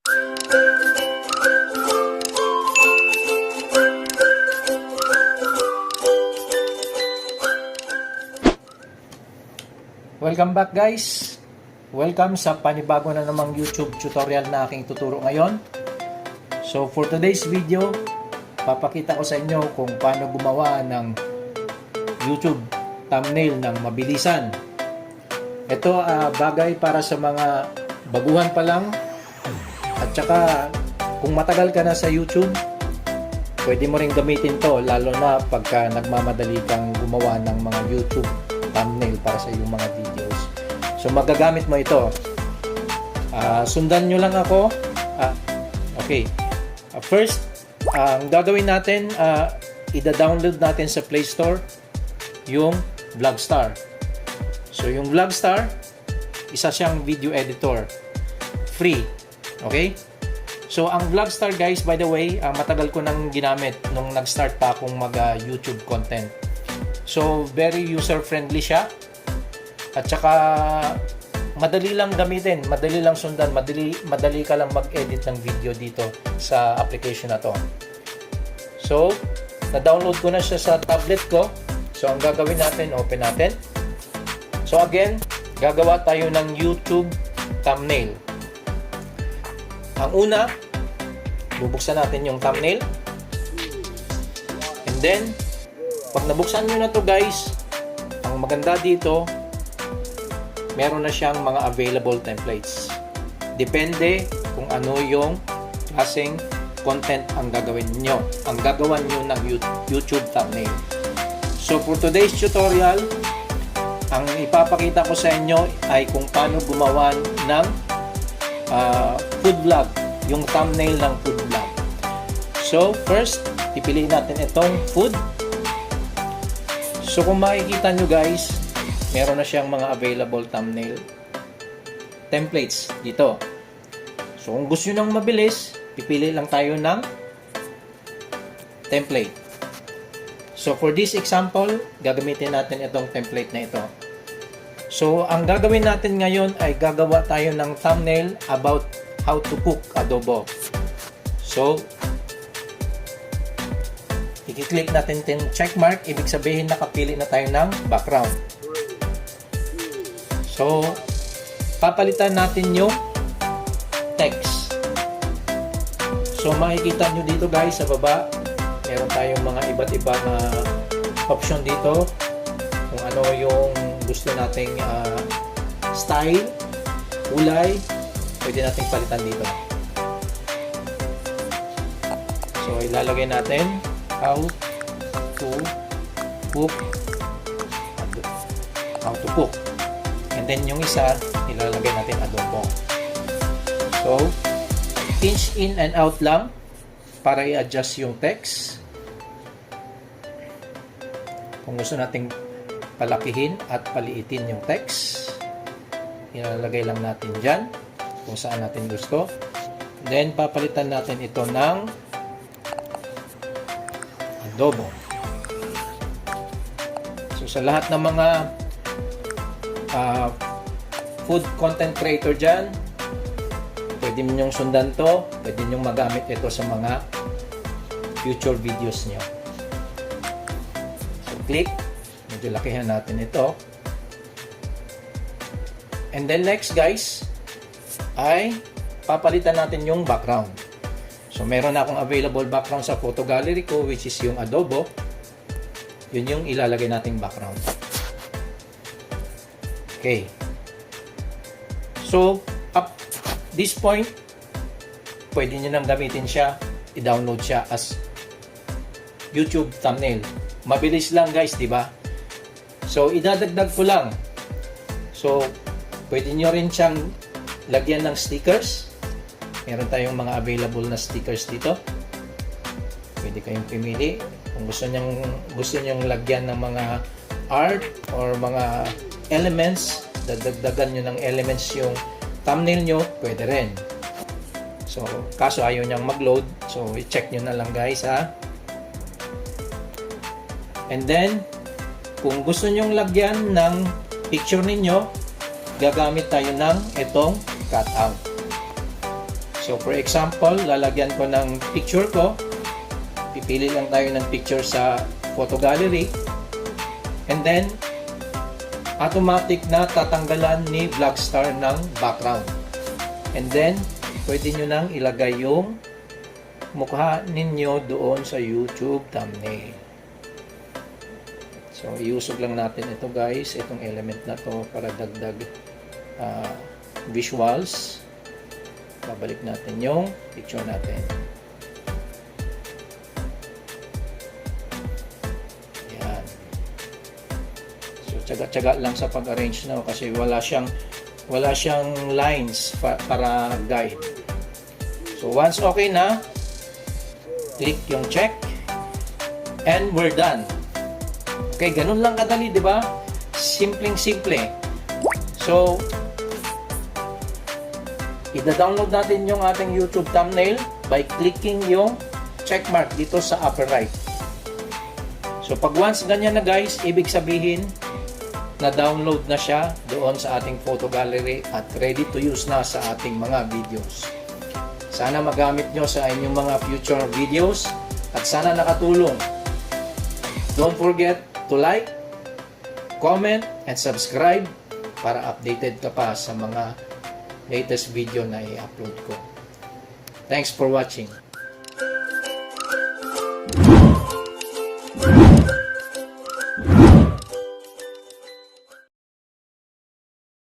Welcome back guys! Welcome sa panibago na namang YouTube tutorial na aking tuturo ngayon. So for today's video, papakita ko sa inyo kung paano gumawa ng YouTube thumbnail ng mabilisan. Ito bagay para sa mga baguhan pa lang, at saka kung matagal ka na sa YouTube, pwede mo ring gamitin to, lalo na pagka nagmamadali kang gumawa ng mga YouTube thumbnail para sa iyong mga videos. So magagamit mo ito. Sundan nyo lang ako. Okay. First, ang gagawin natin, ida-download natin sa Play Store yung Vlogstar. So yung Vlogstar, isa siyang video editor. Free. Okay? So ang Vlogstar guys, by the way, matagal ko nang ginamit nung nag-start pa akong mag-YouTube content. So, very user-friendly siya. At saka, madali lang gamitin, madali lang sundan, madali ka lang mag-edit ng video dito sa application na to. So, na-download ko na siya sa tablet ko. So, ang gagawin natin, open natin. So, again, gagawa tayo ng YouTube thumbnail. Ang una, bubuksan natin yung thumbnail. And then, pag nabuksan nyo na to guys, ang maganda dito, meron na siyang mga available templates. Depende kung ano yung klaseng content ang gagawin nyo, ang gagawan nyo ng YouTube thumbnail. So for today's tutorial, ang ipapakita ko sa inyo ay kung paano gumawa ng food vlog, yung thumbnail ng food vlog. So first, pipiliin natin itong food. So kung makikita nyo guys, meron na siyang mga available thumbnail templates dito. So kung gusto nyo nang mabilis, pipili lang tayo ng template. So for this example, gagamitin natin itong template na ito. So ang gagawin natin ngayon ay gagawa tayo ng thumbnail about how to cook adobo. So i-click natin yung check mark, ibig sabihin nakapili na tayo ng background. So, papalitan natin yung text. So, makikita nyo dito guys sa baba, meron tayong mga iba't ibang option dito. Kung ano yung gusto nating style, kulay, pwede nating palitan dito. So, ilalagay natin how to cook, and then yung isa ilalagay natin adobo. So pinch in and out lang para i-adjust yung text. Kung gusto nating palakihin at paliitin yung text, ilalagay lang natin dyan kung saan natin gusto. Then papalitan natin ito ng adobo. So sa lahat ng mga food content creator dyan, pwede ninyong sundan to, pwede ninyong magamit ito sa mga future videos nyo. So click, medyo lakihan natin ito. And then next guys, ay papalitan natin yung background. So, meron na akong available background sa photo gallery ko, which is yung adobo. Yun yung ilalagay nating background. Okay. So, up this point, pwede nyo nang gamitin siya, i-download siya as YouTube thumbnail. Mabilis lang guys, di ba? So, idadagdag ko lang. So, pwede nyo rin siyang lagyan ng stickers. Meron tayong mga available na stickers dito. Pwede kayong pimili. Kung gusto nyong lagyan ng mga art or mga elements, dadagdagan nyo ng elements yung thumbnail nyo, pwede rin. So, kaso ayaw niyang mag-load. So, i-check nyo na lang guys ha. And then, kung gusto nyong lagyan ng picture ninyo, gagamit tayo ng itong cutout. So for example, lalagyan ko ng picture ko. Pipili lang tayo ng picture sa photo gallery. And then, automatic na tatanggalan ni Vlogstar ng background. And then, pwede nyo nang ilagay yung mukha ninyo doon sa YouTube thumbnail. So, iusog lang natin ito guys, itong element na to para dagdag visuals. Babalik natin yung picture natin. Yan. So, tsaga-tsaga lang sa pag-arrange na kasi wala siyang lines para guide. So, once okay na, click yung check and we're done. Okay, ganun lang kadali, di ba? Simpleng-simple. So, ida-download natin yung ating YouTube thumbnail by clicking yung checkmark dito sa upper right. So, pag once ganyan na guys, ibig sabihin na download na siya doon sa ating photo gallery at ready to use na sa ating mga videos. Sana magamit nyo sa inyong mga future videos at sana nakatulong. Don't forget to like, comment, and subscribe para updated ka pa sa mga latest video na i-upload ko. Thanks for watching.